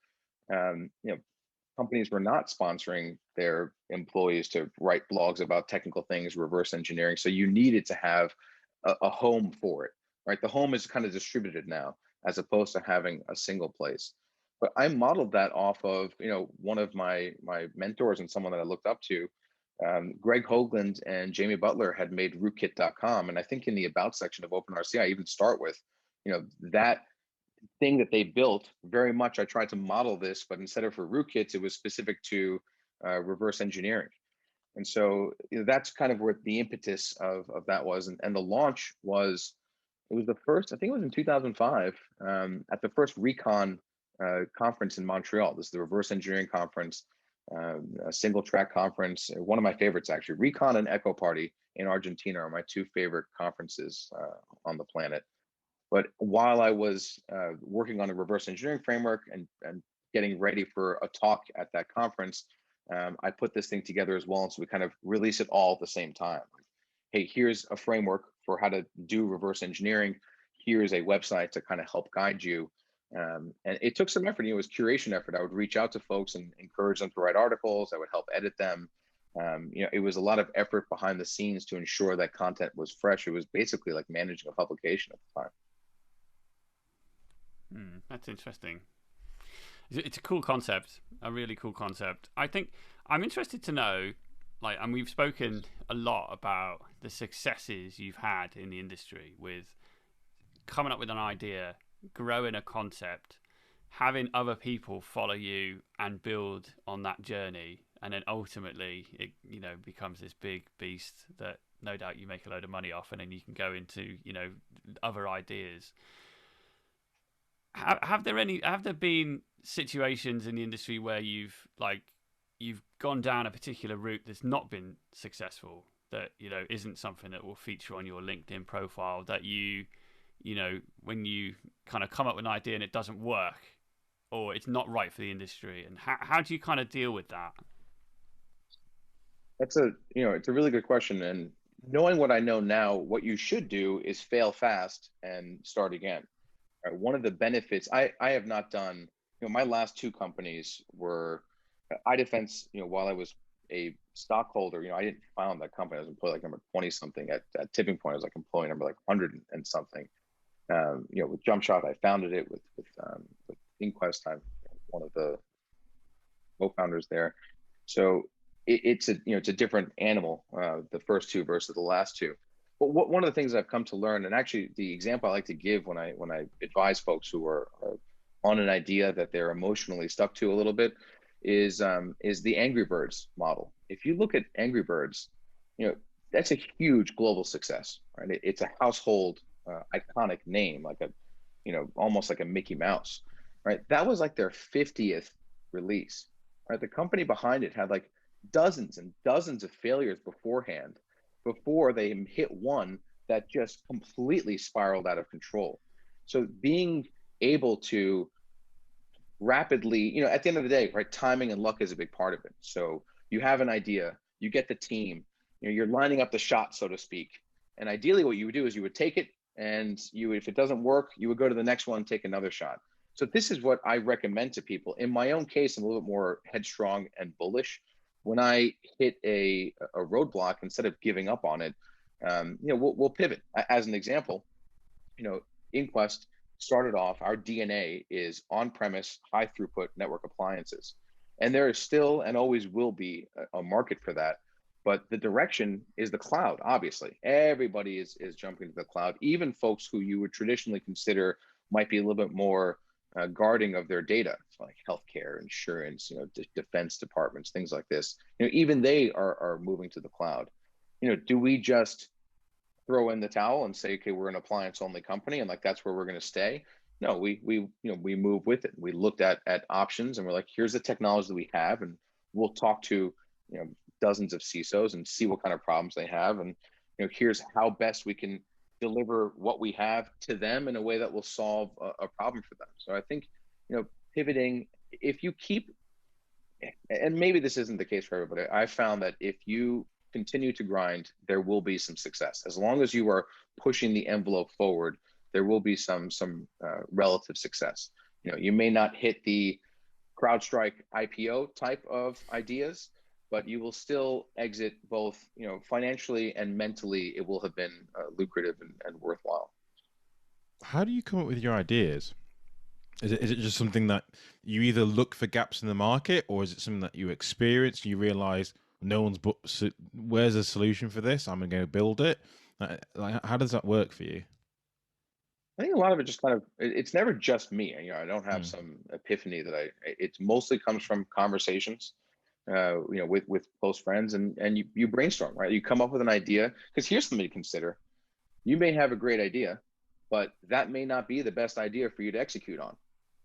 companies were not sponsoring their employees to write blogs about technical things, reverse engineering. So you needed to have a home for it, right? The home is kind of distributed now, as opposed to having a single place. But I modeled that off of, one of my mentors and someone that I looked up to. Greg Hoagland and Jamie Butler had made rootkit.com. And I think in the about section of OpenRC, I even start with, that thing that they built. Very much, I tried to model this, but instead of for rootkits, it was specific to reverse engineering. And so that's kind of where the impetus of that was. And the launch was, it was the first, I think it was in 2005, at the first RECon conference in Montreal. This is the reverse engineering conference, a single track conference. One of my favorites, actually. RECon and Ekoparty in Argentina are my two favorite conferences on the planet. But while I was working on a reverse engineering framework and getting ready for a talk at that conference, I put this thing together as well. And so we kind of release it all at the same time. Hey, here's a framework for how to do reverse engineering. Here's a website to kind of help guide you. And it took some effort. It was curation effort. I would reach out to folks and encourage them to write articles. I would help edit them. It was a lot of effort behind the scenes to ensure that content was fresh. It was basically like managing a publication at the time. That's interesting. It's a cool concept, a really cool concept. I think I'm interested to know, and we've spoken a lot about the successes you've had in the industry with coming up with an idea, growing a concept, having other people follow you and build on that journey, and then ultimately it becomes this big beast that no doubt you make a load of money off, and then you can go into other ideas. Have there been situations in the industry where you've gone down a particular route that's not been successful, that isn't something that will feature on your LinkedIn profile, that when you kind of come up with an idea and it doesn't work, or it's not right for the industry, and how do you kind of deal with that? That's it's a really good question. And knowing what I know now, what you should do is fail fast and start again. One of the benefits I have not done, my last two companies were iDefense. While I was a stockholder, I didn't found that company. I was employee like number 20 something. At Tipping Point, I was like employee number like 100 and something. With Jumpshot, I founded it with Inquest. I'm one of the co-founders there. So it's a different animal, the first two versus the last two. But one of the things I've come to learn, and actually the example I like to give when I advise folks who are on an idea that they're emotionally stuck to a little bit, is the Angry Birds model. If you look at Angry Birds, that's a huge global success, right? It's a household iconic name, like a almost like a Mickey Mouse, right? That was like their 50th release, right? The company behind it had like dozens and dozens of failures beforehand before they hit one that just completely spiraled out of control. So being able to rapidly, at the end of the day, right, timing and luck is a big part of it. So you have an idea, you get the team, you're lining up the shot, so to speak. And ideally what you would do is you would take it, and if it doesn't work, you would go to the next one, take another shot. So this is what I recommend to people. In my own case, I'm a little bit more headstrong and bullish. When I hit a roadblock, instead of giving up on it, we'll pivot. As an example, Inquest started off, our DNA is on-premise, high throughput network appliances. And there is still and always will be a market for that. But the direction is the cloud, obviously. Everybody is jumping to the cloud, even folks who you would traditionally consider might be a little bit more guarding of their data, like healthcare, insurance, defense departments, things like this. Even they are moving to the cloud. Do we just throw in the towel and say, okay, we're an appliance only company and like that's where we're going to stay? No, we move with it. We looked at options and we're like, here's the technology that we have, and we'll talk to dozens of CISOs and see what kind of problems they have, and here's how best we can deliver what we have to them in a way that will solve a problem for them. So I think pivoting, if you keep, and maybe this isn't the case for everybody, I found that if you continue to grind, there will be some success. As long as you are pushing the envelope forward, there will be some relative success. You may not hit the CrowdStrike IPO type of ideas, but you will still exit both, financially and mentally. It will have been lucrative and worthwhile. How do you come up with your ideas? Is it just something that you either look for gaps in the market, or is it something that you experience? You realize no one's where's a solution for this? I'm going to go build it. Like, how does that work for you? I think a lot of it just kind of, it's never just me. I don't have some epiphany that it mostly comes from conversations, with close friends, and you brainstorm, right? You come up with an idea, because here's something to consider. You may have a great idea, but that may not be the best idea for you to execute on,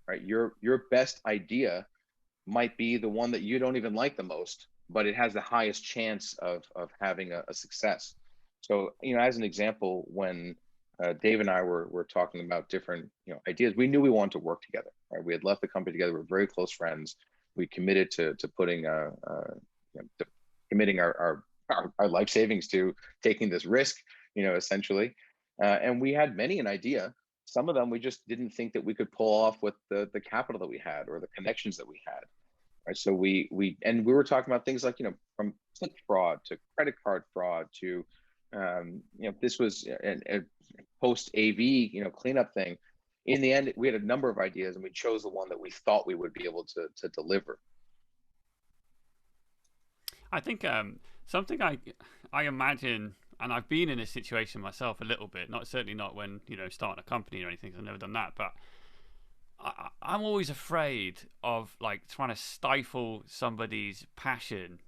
right? Your best idea might be the one that you don't even like the most, but it has the highest chance of having a success. So, as an example, when Dave and I were talking about different ideas, we knew we wanted to work together, right? We had left the company together. We're very close friends. We committed to putting committing our life savings to taking this risk, essentially. And we had many an idea. Some of them we just didn't think that we could pull off with the capital that we had or the connections that we had. Right. So we were talking about things like, from click fraud to credit card fraud to, this was a post AV, cleanup thing. In the end, we had a number of ideas, and we chose the one that we thought we would be able to deliver. I think something I imagine, and I've been in this situation myself a little bit, certainly not when starting a company or anything, 'cause I've never done that, but I'm always afraid of like trying to stifle somebody's passion.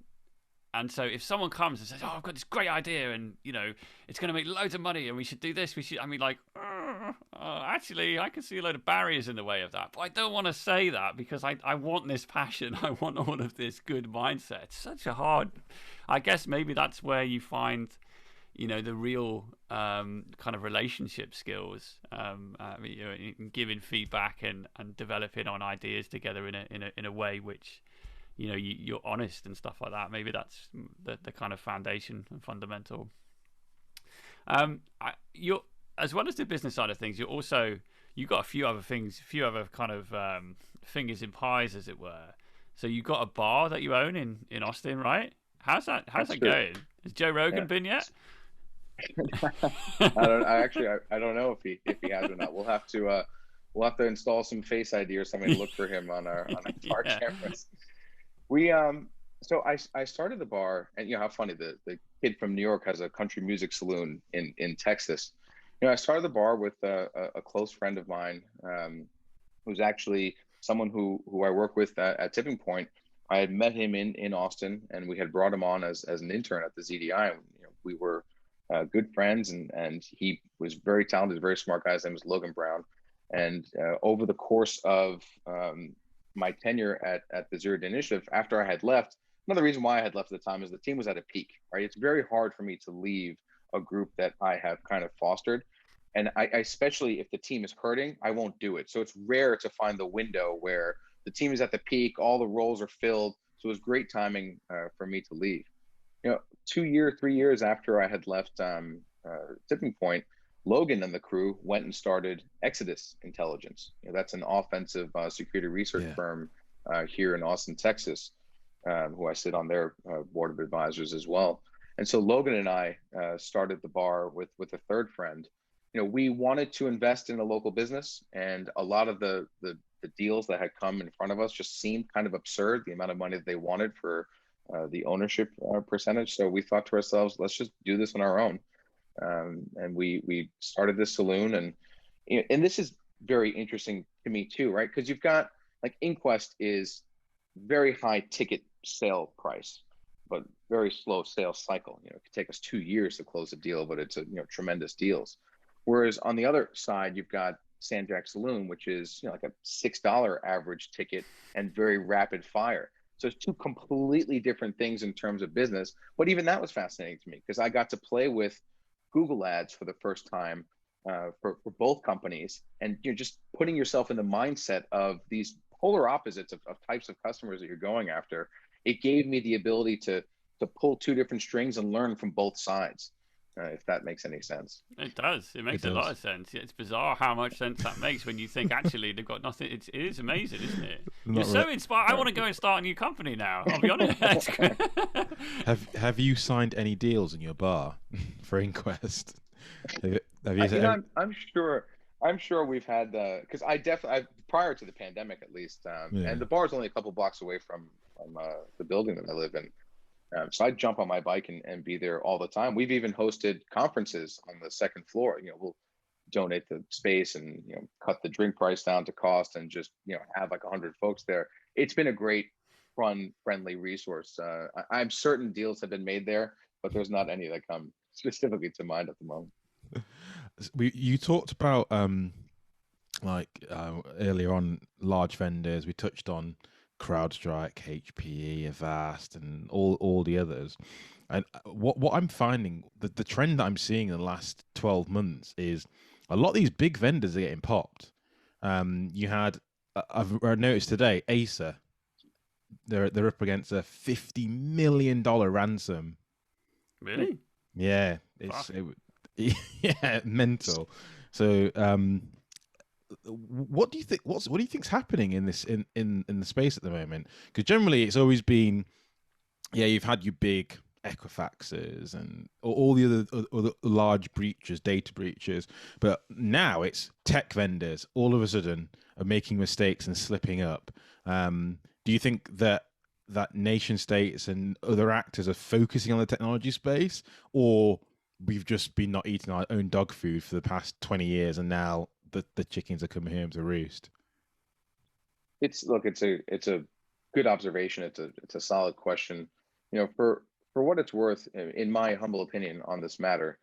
And so if someone comes and says, "Oh, I've got this great idea, and it's going to make loads of money, and we should do this," actually, I can see a load of barriers in the way of that. But I don't want to say that, because I want this passion. I want all of this good mindset. It's such a hard. I guess maybe that's where you find, the real kind of relationship skills, giving feedback and developing on ideas together in a way which, you're honest and stuff like that. Maybe that's the kind of foundation and fundamental. You're, as well as the business side of things, you've got a few other kind of fingers in pies, as it were. So you've got a bar that you own in Austin, right? How's that going? Has Joe Rogan been yet? I don't know if he has or not. We'll have to install some Face ID or something to look for him on our cameras. So I started the bar, and you know how funny, the kid from New York has a country music saloon in Texas. You know, I started the bar with a close friend of mine, who's actually someone who I work with at Tipping Point. I had met him in Austin, and we had brought him on as an intern at the ZDI. You know, we were good friends, and he was very talented, very smart guy. His name was Logan Brown. And over the course of my tenure at the Zero Day Initiative, after I had left, another reason why I had left at the time is the team was at a peak, right? It's very hard for me to leave a group that I have kind of fostered. And I especially if the team is hurting, I won't do it. So it's rare to find the window where the team is at the peak, all the roles are filled. So it was great timing for me to leave. You know, 2 years, 3 years after I had left Tipping Point, Logan and the crew went and started Exodus Intelligence. You know, that's an offensive security research Yeah. firm here in Austin, Texas, who I sit on their board of advisors as well. And so Logan and I started the bar with a third friend. You know, we wanted to invest in a local business, and a lot of the deals that had come in front of us just seemed kind of absurd, the amount of money that they wanted for the ownership percentage. So we thought to ourselves, let's just do this on our own. And we started this saloon, and you know, and this is very interesting to me too, right? Because you've got like Inquest is very high ticket sale price, but very slow sales cycle. You know, it could take us 2 years to close a deal, but it's tremendous deals. Whereas on the other side, you've got Sanjak Saloon, which is like a $6 average ticket and very rapid fire. So it's two completely different things in terms of business. But even that was fascinating to me because I got to play with Google Ads for the first time for both companies, and you're just putting yourself in the mindset of these polar opposites of types of customers that you're going after. It gave me the ability to pull two different strings and learn from both sides. If that makes any sense. It does. It makes a lot of sense. It's bizarre how much sense that makes when you think actually they've got nothing. It is amazing, isn't it? You're so inspired. I want to go and start a new company now. I'll be honest. Have you signed any deals in your bar for Inquest? I'm sure we've had because I definitely prior to the pandemic at least, and the bar's only a couple blocks away from the building that I live in. So I'd jump on my bike and be there all the time. We've even hosted conferences on the second floor. You know, we'll donate the space and cut the drink price down to cost and just have like 100 folks there. It's been a great, fun, friendly resource. I'm certain deals have been made there, but there's not any that come specifically to mind at the moment. You talked about earlier on large vendors. We touched on CrowdStrike, HPE, Avast, and all the others. And what I'm finding, the trend that I'm seeing in the last 12 months is a lot of these big vendors are getting popped. You had, I've noticed today, Acer, they're up against a $50 million ransom. Really? Yeah, yeah, mental. So, what do you think? What do you think's happening in this in the space at the moment? Because generally, it's always been, you've had your big Equifaxes and all the other large breaches, data breaches, but now it's tech vendors all of a sudden are making mistakes and slipping up. Do you think that nation states and other actors are focusing on the technology space, or we've just been not eating our own dog food for the past 20 years and now the chickens are coming home to roost? It's a good observation. It's a solid question. For what it's worth, in my humble opinion on this matter,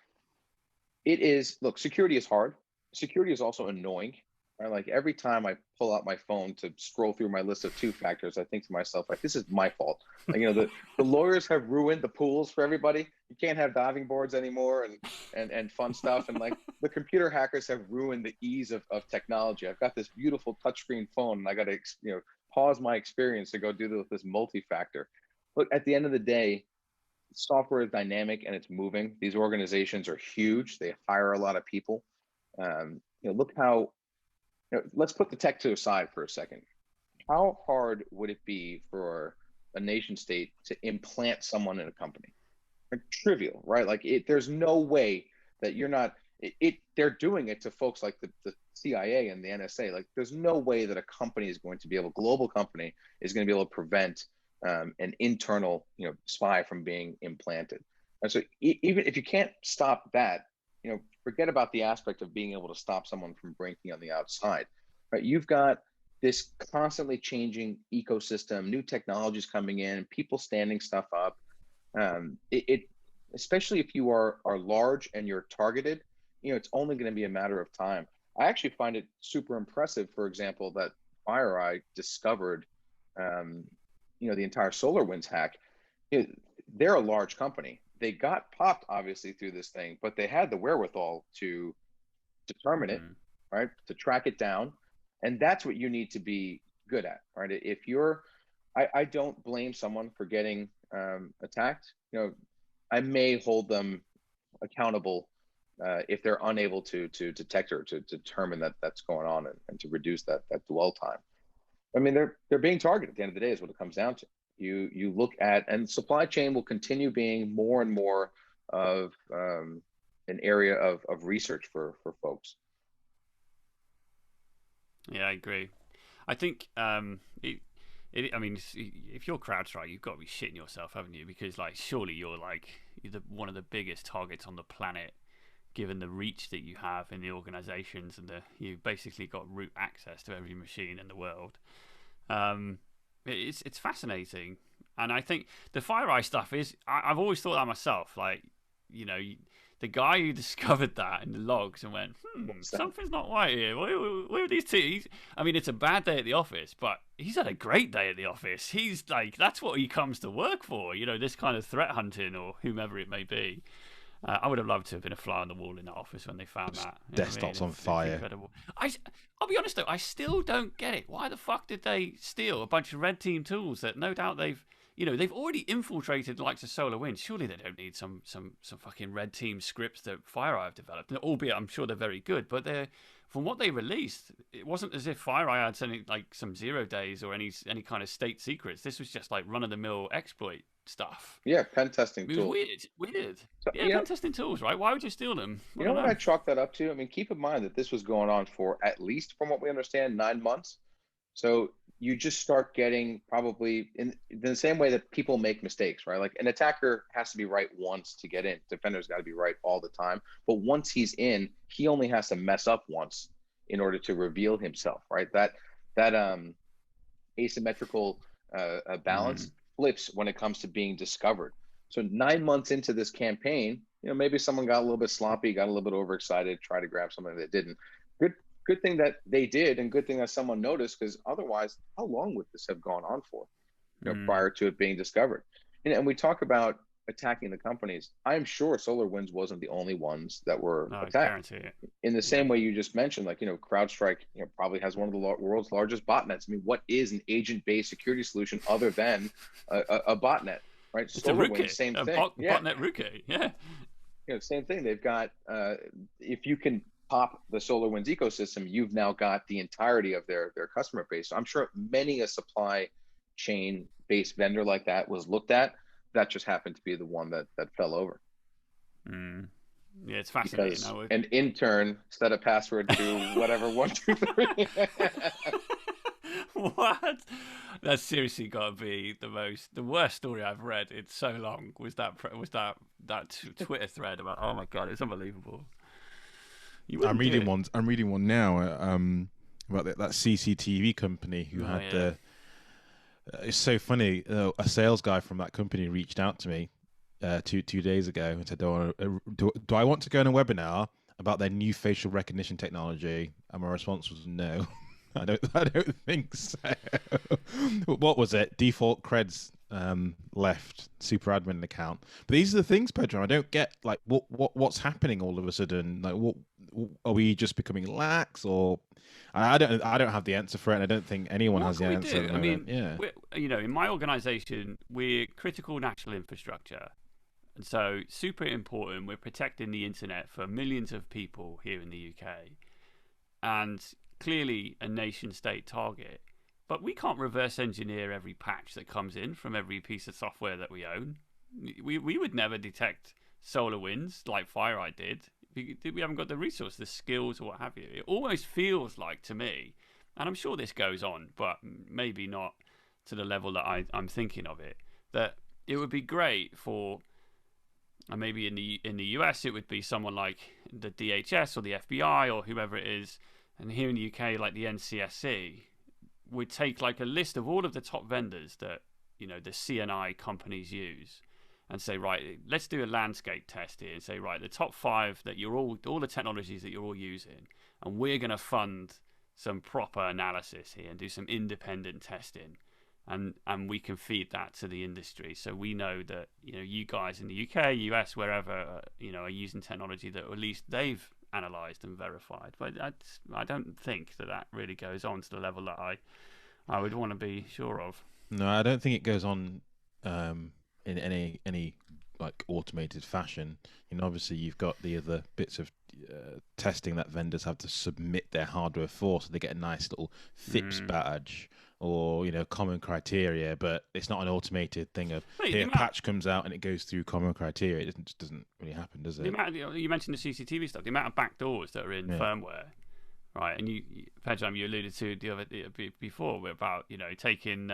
security is hard. Security is also annoying. Right? Like every time I pull out my phone to scroll through my list of two factors, I think to myself, like, this is my fault. Like, the lawyers have ruined the pools for everybody. You can't have diving boards anymore and fun stuff. And like the computer hackers have ruined the ease of technology. I've got this beautiful touchscreen phone and I got to, pause my experience to go do this multi-factor. Look, at the end of the day, software is dynamic and it's moving. These organizations are huge. They hire a lot of people. Look how, let's put the tech to aside for a second. How hard would it be for a nation state to implant someone in a company? Like, trivial, right? Like there's no way that you're not, they're doing it to folks like the CIA and the NSA. Like there's no way that a company is going to be able, global company is going to be able to prevent an internal, spy from being implanted. And so even if you can't stop that, forget about the aspect of being able to stop someone from breaking on the outside, right? You've got this constantly changing ecosystem, new technologies coming in, people standing stuff up. Especially if you are large and you're targeted, it's only going to be a matter of time. I actually find it super impressive, for example, that FireEye discovered, the entire SolarWinds hack. They're a large company. They got popped, obviously, through this thing, but they had the wherewithal to determine it, right? To track it down. And that's what you need to be good at, right? If you're, I don't blame someone for getting attacked. I may hold them accountable if they're unable to detect or to determine that that's going on and to reduce that dwell time. I mean, they're being targeted at the end of the day is what it comes down to. You look at, and supply chain will continue being more and more of an area of research for folks. Yeah, I agree. I think I mean, if you're CrowdStrike, you've got to be shitting yourself, haven't you? Because surely you're one of the biggest targets on the planet, given the reach that you have in the organizations, and you've basically got root access to every machine in the world. It's fascinating, and I think the FireEye stuff is. I've always thought that myself. The guy who discovered that in the logs and went, something's not right here. Where are these two? I mean, it's a bad day at the office, but he's had a great day at the office. He's that's what he comes to work for. This kind of threat hunting or whomever it may be. I would have loved to have been a fly on the wall in that office when they found that. Desktops on fire. Incredible. I'll be honest though, I still don't get it. Why the fuck did they steal a bunch of red team tools that no doubt they've already infiltrated the likes of SolarWinds? Surely they don't need some fucking red team scripts that FireEye have developed. Albeit I'm sure they're very good, but from what they released, it wasn't as if FireEye had something like some 0 days or any kind of state secrets. This was just run of the mill exploit stuff. Yeah, pen testing tools. Weird. So, pen testing tools, right? Why would you steal them? You know what I chalk that up to? I mean, keep in mind that this was going on for at least, from what we understand, 9 months. So you just start getting probably in the same way that people make mistakes, right? Like an attacker has to be right once to get in. Defender's got to be right all the time. But once he's in, he only has to mess up once in order to reveal himself, right? That asymmetrical balance flips when it comes to being discovered. So 9 months into this campaign, maybe someone got a little bit sloppy, got a little bit overexcited, tried to grab something that didn't. Good thing that they did, and good thing that someone noticed, because otherwise, how long would this have gone on for, prior to it being discovered? And we talk about attacking the companies. I'm sure SolarWinds wasn't the only ones that were attacked. In the same way you just mentioned, CrowdStrike, probably has one of the world's largest botnets. I mean, what is an agent-based security solution other than a botnet, right? It's SolarWinds, same thing. Botnet rookie, yeah. Same thing. They've got, if you can pop the SolarWinds ecosystem, you've now got the entirety of their customer base. So I'm sure many a supply chain based vendor like that was looked at. That just happened to be the one that fell over. Yeah, it's fascinating. Because an intern set a password to whatever 1, 2, 3. What? That's seriously got to be the worst story I've read in so long. Was that Twitter thread about? Oh my god, it's unbelievable. I'm reading one now about that CCTV company who had the. It's so funny. A sales guy from that company reached out to me 2 days ago and said, "Do I want to go on a webinar about their new facial recognition technology?" And my response was no. I don't think so. What was it? Default creds left super admin account. But these are the things, Pedram. I don't get what's happening all of a sudden. What are we just becoming lax, or I don't have the answer for it. And I don't think anyone has the answer. I mean, in my organization, we're critical national infrastructure, and so super important. We're protecting the internet for millions of people here in the UK, and clearly a nation state target. But we can't reverse engineer every patch that comes in from every piece of software that we own. We would never detect SolarWinds like FireEye did. We haven't got the resource, the skills, or what have you. It almost feels like to me, and I'm sure this goes on, but maybe not to the level that I'm thinking of it, that it would be great for, and maybe in the US it would be someone like the DHS or the FBI or whoever it is, and here in the UK like the NCSC would take like a list of all of the top vendors that, you know, the CNI companies use, and say, right, let's do a landscape test here and say, right, the top 5 that you're all the technologies that you're all using, and we're going to fund some proper analysis here and do some independent testing, and we can feed that to the industry, so we know that, you know, you guys in the UK, US, wherever, you know, are using technology that at least they've analyzed and verified. But I don't think that really goes on to the level that I would want to be sure of. No, I don't think it goes on in any like automated fashion. You know, obviously you've got the other bits of testing that vendors have to submit their hardware for, so they get a nice little FIPS badge or, you know, common criteria, but it's not an automated thing of, here, a patch comes out and it goes through common criteria. It just doesn't really happen, does it? The amount of, you mentioned the CCTV stuff, the amount of backdoors that are in firmware, right? And Pedram, you alluded to before about, you know, taking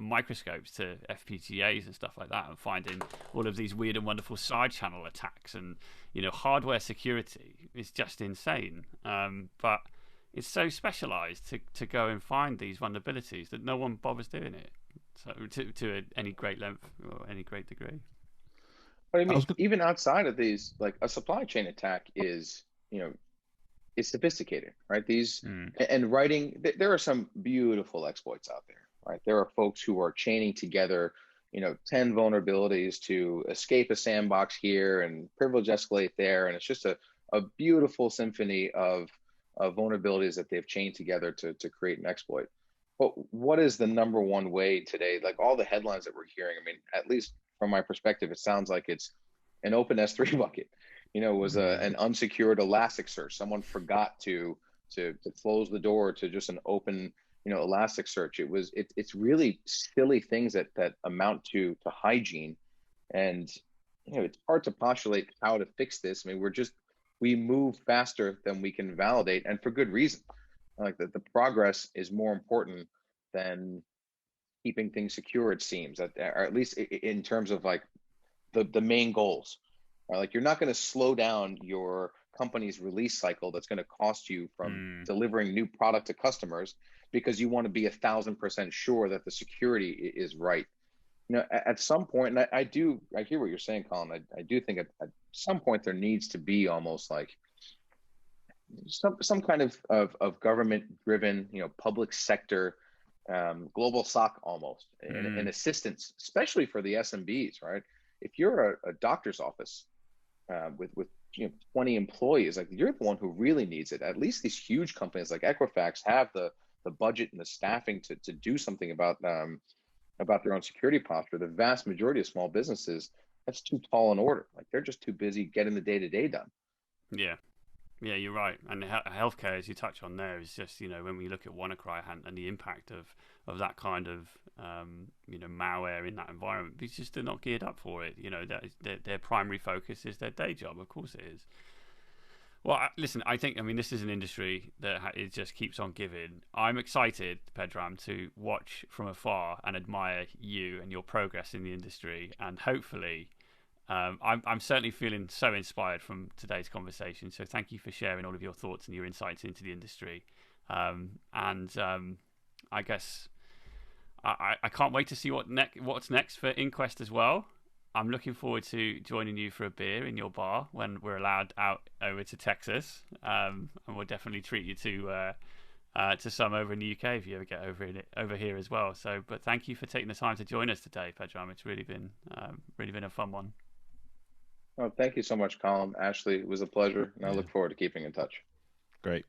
microscopes to FPGAs and stuff like that and finding all of these weird and wonderful side channel attacks, and, you know, hardware security is just insane. But it's so specialized to go and find these vulnerabilities that no one bothers doing it. So to any great length or any great degree. But I mean, even outside of these, like a supply chain attack is, you know, is sophisticated, right? These and writing, there are some beautiful exploits out there, right? There are folks who are chaining together, you know, 10 vulnerabilities to escape a sandbox here and privilege escalate there, and it's just a beautiful symphony of vulnerabilities that they've chained together to create an exploit. But what is the number one way today? Like all the headlines that we're hearing, I mean, at least from my perspective, it sounds like it's an open S3 bucket. You know, it was an unsecured Elasticsearch. Someone forgot to close the door to just an open, you know, Elasticsearch. It's really silly things that amount to hygiene, and, you know, it's hard to postulate how to fix this. I mean, we move faster than we can validate, and for good reason. Like the progress is more important than keeping things secure, it seems, or at least in terms of like the main goals. Like you're not going to slow down your company's release cycle that's going to cost you from delivering new product to customers because you want to be 1,000% sure that the security is right. You know, at some point, and I hear what you're saying, Colin. I do think at some point there needs to be almost like some kind of government-driven, you know, public sector, global SOC almost, and assistance, especially for the SMBs, right? If you're a doctor's office with you know 20 employees, like you're the one who really needs it. At least these huge companies like Equifax have the budget and the staffing to do something about their own security posture. The vast majority of small businesses, that's too tall an order. Like they're just too busy getting the day-to-day done. Yeah, you're right. And healthcare, as you touch on there, is just, you know, when we look at WannaCry and the impact of that kind of, you know, malware in that environment, it's just they're not geared up for it. You know, their primary focus is their day job. Of course it is. Well, listen, I mean, this is an industry that it just keeps on giving. I'm excited, Pedram, to watch from afar and admire you and your progress in the industry. And hopefully, I'm certainly feeling so inspired from today's conversation. So thank you for sharing all of your thoughts and your insights into the industry. I guess I can't wait to see what's next for Inquest as well. I'm looking forward to joining you for a beer in your bar when we're allowed out over to Texas, and we'll definitely treat you to some over in the UK if you ever get over here as well. So, but thank you for taking the time to join us today, Pedram. It's really been a fun one. Oh, thank you so much, Colin. Ashley, it was a pleasure, and I look forward to keeping in touch. Great.